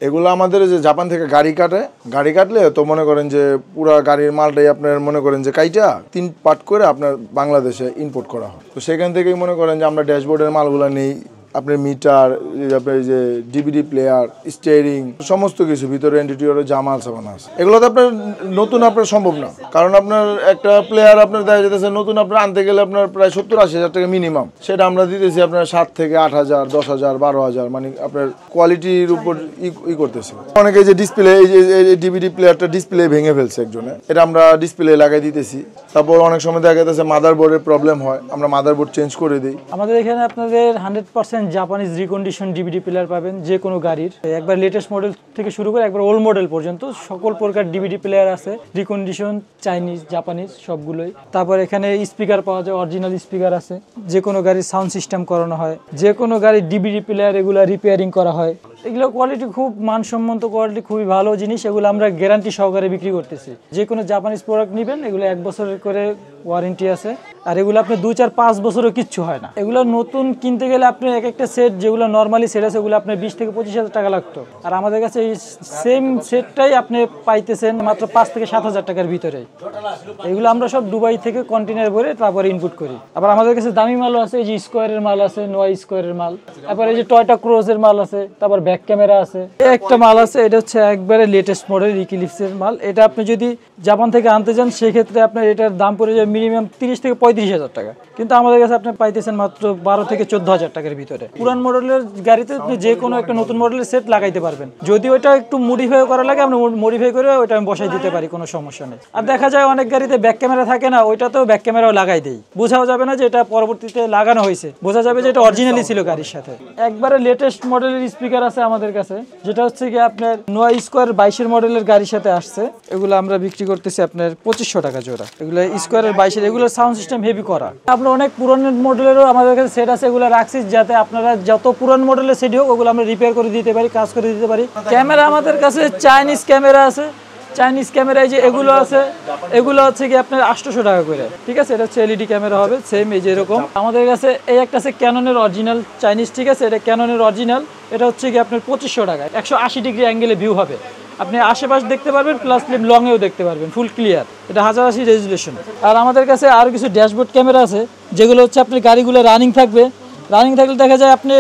এগুলো আমাদের যে জাপান থেকে গাড়ি কাটলে তো মনে করেন যে পুরা গাড়ির মালটাই আপনার মনে করেন যে কাইটা 3 পার্ট করে আপনার বাংলাদেশে ইম্পোর্ট করা হয়। তো সেখান থেকেই মনে করেন যে আমরা ড্যাশবোর্ডের মালগুলো নেই, আপনার মিটার, আপনার যে ডিভিডি প্লেয়ার, স্টিয়ারিং, সমস্ত কিছু ভিতরে ইন্টেরিয়রে জামাল সাবান আছে। এগুলো তো আপনার নতুন আপনার সম্ভব না, কারণ আপনার একটা প্লেয়ার আপনার দেখা যেতেছে নতুন আপনার আনতে গেলে আপনার প্রায় 70-80 হাজার টাকা মিনিমাম, সেটা আমরা দিতেছি আপনার 7 থেকে 8 হাজার, 10 হাজার, 12 হাজার, মানে আপনার কোয়ালিটির উপর করতেছে। অনেকে যে ডিসপ্লে, এই যে ডিভিডি প্লেয়ারটা ডিসপ্লে ভেঙে ফেলছে একজনে, এটা আমরা ডিসপ্লে লাগাই দিতেছি। তারপর অনেক সময় দেখা যাচ্ছে মাদারবোর্ডের প্রবলেম হয়, আমরা মাদারবোর্ড চেঞ্জ করে দিই। আমাদের এখানে আপনাদের 100% জাপানিজ রিকন্ডিশন ডিভিডি প্লেয়ার পাবেন যে কোনো গাড়ির, একবার লেটেস্ট মডেল থেকে শুরু করে একবার ওল্ড মডেল পর্যন্ত সকল প্রকার ডিভিডি প্লেয়ার আছে, রিকন্ডিশন, চাইনিজ, জাপানিজ সবগুলোই। তারপর এখানে স্পিকার পাওয়া যায়, অরিজিনাল স্পিকার আছে, যে কোনো গাড়ির সাউন্ড সিস্টেম করানো হয়, যে কোনো গাড়ির ডিভিডি প্লেয়ার এগুলো রিপেয়ারিং করা হয়। এগুলো কোয়ালিটি খুব মানসম্মত কোয়ালিটি, খুবই ভালো জিনিস। এগুলো আমরা গ্যারান্টি সহকারে বিক্রি করতেছি। যে কোনো জাপানিজ প্রোডাক্ট নেবেন এগুলো 1 বছরের করে ওয়ারেন্টি আছে, আর এগুলো আপনার 2, 4, 5 বছরও কিচ্ছু হয় না। এগুলো নতুন কিনতে গেলে আপনি এক একটা সেট যেগুলো নর্মালি সেট আছে ওগুলো আপনার 20 থেকে 25 হাজার টাকা লাগতো, আর আমাদের কাছে এই সেম সেটটাই আপনি পাইতেছেন মাত্র 5 থেকে 7 হাজার টাকার ভিতরে। এগুলো আমরা সব দুবাই থেকে কন্টেনার ভরে তারপরে ইনপুট করি। আবার আমাদের কাছে দামি মালও আছে, এই যে স্কোয়ারের মাল আছে, নোয়া স্কোয়ারের মাল, তারপর এই যে টয়টা ক্রোজের মাল আছে, তারপর ব্যাক ক্যামেরা আছে। একটা মাল আছে, এটা হচ্ছে একবারে লেটেস্ট মডেল ইকিলিপসের মাল। এটা আপনি যদি জাপান থেকে আনতে যান সেক্ষেত্রে আপনার এটার দাম পড়ে যায় মিনিমাম 30 থেকে 35 হাজার টাকা, কিন্তু আমাদের কাছে আপনি পাইতেছেন মাত্র 12 থেকে 14 হাজার টাকার ভিতরে। পুরান মডেলের গাড়িতে আপনি যে কোনো একটা নতুন মডেলের সেট লাগাইতে পারবেন, যদি ওইটা একটু মডিফাই করা লাগে আমরা মডিফাই করে ওইটা আমি বসাই দিতে পারি, কোনো সমস্যা নেই। আর দেখা যায় অনেক গাড়িতে ব্যাক ক্যামেরা থাকে না, ওইটাতেও ব্যাক ক্যামেরাও লাগাই দেই, বোঝাও যাবে না যে এটা পরবর্তীতে লাগানো হয়েছে, বোঝা যাবে যে এটা অরিজিনালি ছিল গাড়ির সাথে। একবারে লেটেস্ট মডেলের স্পিকার আছে আমাদের কাছে, যেটা হচ্ছে কি আপনার নোয়া স্কোয়ার 22-এর মডেলের গাড়ির সাথে আসছে। এগুলো আমরা বিক্রি করতেছি আপনার 2500 টাকা জোড়া। এগুলো স্কোয়ারের 22-এর, এগুলোর সাউন্ড সিস্টেম হেভি করা। আপনার অনেক পুরনো মডেলেরও আমাদের কাছে সেট আছে, এগুলো রাখছি যাতে আপনারা যত পুরনো মডেলের সেট হোক ওগুলো আমরা রিপেয়ার করে দিতে পারি, কাজ করে দিতে পারি। ক্যামেরা আমাদের কাছে চাইনিজ ক্যামেরা আছে, চাইনিজ ক্যামেরায় যে এগুলো আছে এগুলো হচ্ছে কি আপনার 800 টাকা করে, ঠিক আছে। এটা হচ্ছে এলইডি ক্যামেরা হবে, সেম এই যে এরকম। আমাদের কাছে এই একটা আছে ক্যাননের অরিজিনাল চাইনিজ, ঠিক আছে, এটা ক্যাননের অরিজিনাল। এটা হচ্ছে কি আপনার 2500 টাকা, 180 ডিগ্রি অ্যাঙ্গেলে ভিউ হবে, আপনি আশেপাশ দেখতে পারবেন, প্লাস লংয়েও দেখতে পারবেন, ফুল ক্লিয়ার। এটা 1080 রেজুলেশন। আর আমাদের কাছে আরও কিছু ড্যাশবোর্ড ক্যামেরা আছে, যেগুলো হচ্ছে আপনার গাড়িগুলো রানিং থাকবে, রানিং থাকলে দেখা যায় আপনি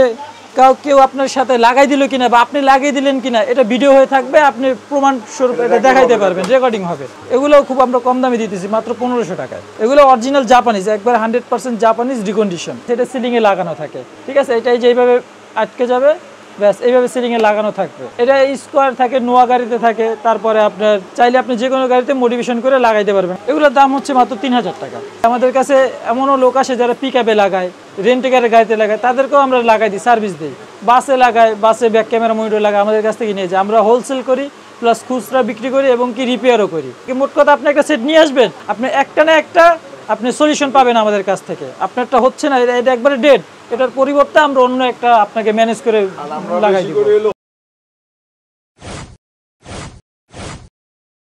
কেউ আপনার সাথে লাগাই দিল কিনা বা আপনি লাগিয়ে দিলেন কিনা এটা ভিডিও হয়ে থাকবে, আপনি প্রমাণ স্বরূপ এটা দেখাইতে পারবেন, রেকর্ডিং হবে। এগুলো খুব আমরা কম দামে দিতেছি, মাত্র 1500 টাকায়। এগুলো অরিজিনাল জাপানিজ, একবার 100% জাপানিজ রিকন্ডিশন, সেটা সিলিংয়ে লাগানো থাকে, ঠিক আছে। এটাই যেইভাবে আটকে যাবে, ব্যাস এইভাবে সিলিংয়ে লাগানো থাকবে। এটা স্কোয়ার থাকে, নোয়া গাড়িতে থাকে, তারপরে আপনার চাইলে আপনি যে কোনো গাড়িতে মডিফিকেশন করে লাগাইতে পারবেন। এগুলোর দাম হচ্ছে মাত্র 3000 টাকা। আমাদের কাছে এমনও লোক আসে যারা পিকআপে লাগায়, রেন্টেকারের গাড়িতে লাগায়, তাদেরকেও আমরা লাগাই দিই, সার্ভিস দিই। বাসে লাগায়, বাসে ব্যাক ক্যামেরা মনিটর লাগায়, আমাদের কাছ থেকে নিয়ে যায়। আমরা হোলসেল করি, প্লাস খুচরা বিক্রি করি এবং কি রিপেয়ারও করি। মোট কথা আপনি একটা সেট নিয়ে আসবেন, আপনি একটা না একটা আপনি সলিউশন পাবেন আমাদের কাছ থেকে। আপনারটা হচ্ছে না, এটা একবারে ডেড, এটার পরিবর্তে আমরা অন্য একটা আপনাকে ম্যানেজ করে লাগাই দিব।